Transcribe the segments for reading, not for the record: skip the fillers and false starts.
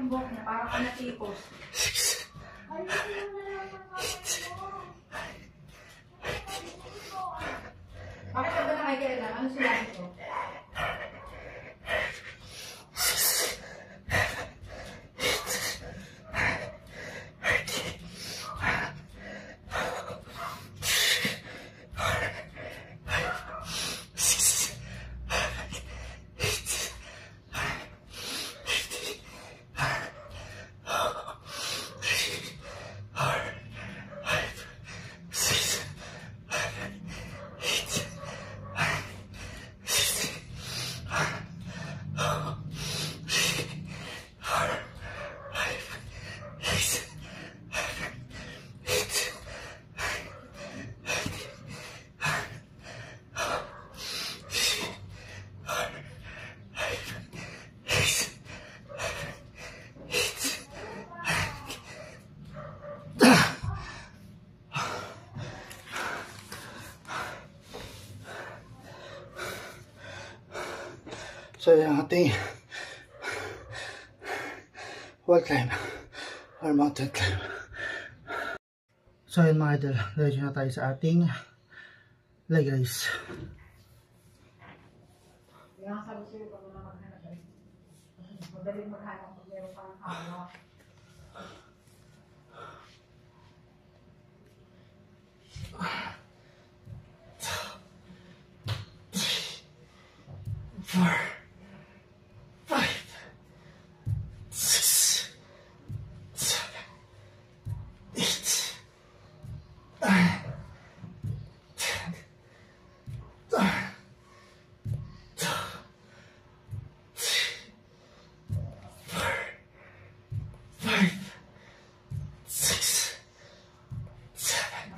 yung buhok niya, parang ka natipos. Bakit ka ba nakikailan? Ano sinabi ko? So yung ating wall climb or mountain climb. So yun mga idol, diretso na tayo sa ating leg race. Yung sabi sa'yo, pag wala maghanap ay madaling maghanap pag meron pang hawak. Four.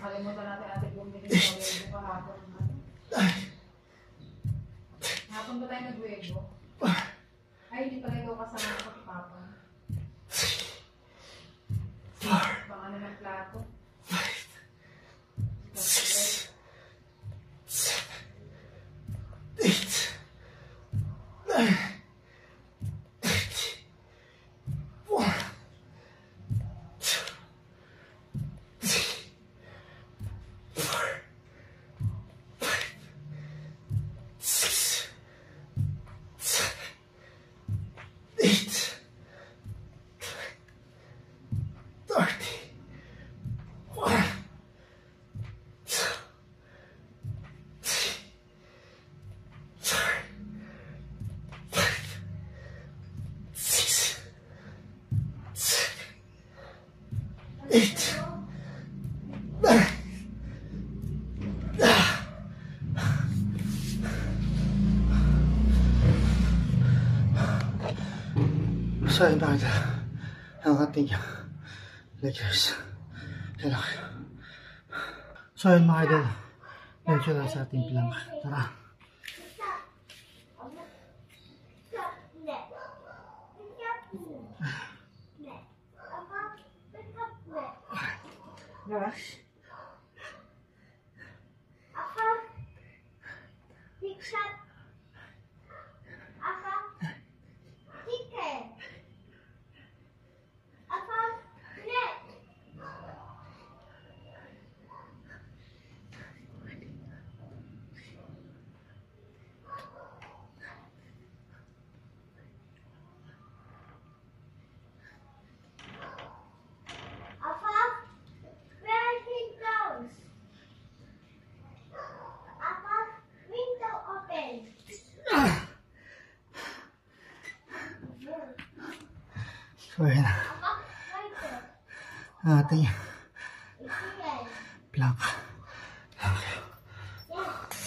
Nakalimutan natin ating bumili sa webo kahapon. Hapon ba tayo nag-webo? Ay, hindi pala ikaw kasama sa papa. Pang ano ng plato? 8. So yun na ang ating lectures. Yan lang. So yun mga idol, lecture na sa ating plank. Tara. Gosh. So yun ang ating plank. Okay.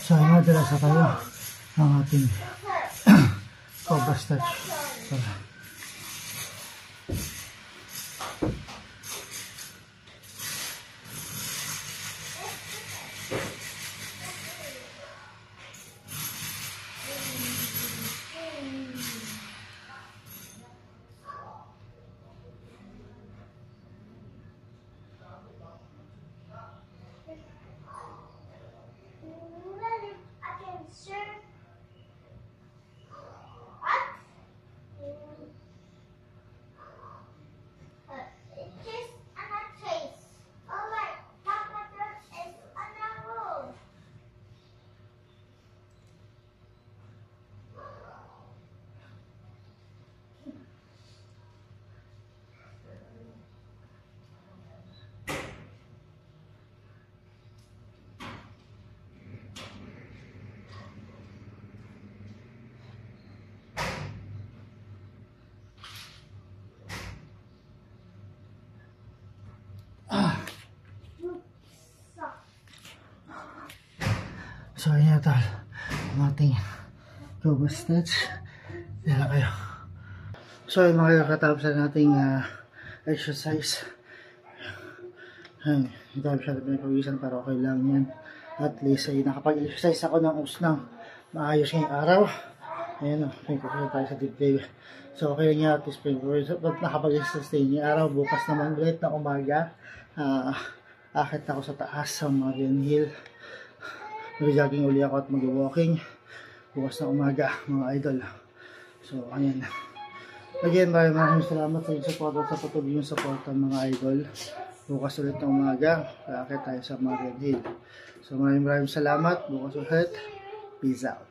So yun na sa tayo ang ating cobra stretch. So, So ayan tol, ang ating Gobo stretch. Yan lang kayo. So yung mga katapos na nating exercise. Ayan, hindi tayo masyado pinapawisan pero okay lang yan. At least ay nakapag-exercise ako ng usnang maayos ngayong araw. Ayan o, pinagpapawisan tayo sa dibdib. So okay lang yan, at least nakapag-exercise tayo ngayong araw. Bukas naman ulit na umaga. Akit ako sa taas sa Marian Hill. Mag-jogging uli ako at mag-walking. Bukas na umaga mga idol. So ayan. Again, maraming salamat sa inyong support at sa patuloy yung support mga idol. Bukas ulit ng umaga, kakit tayo sa Marian Hill. So maraming salamat. Bukas ulit. Peace out.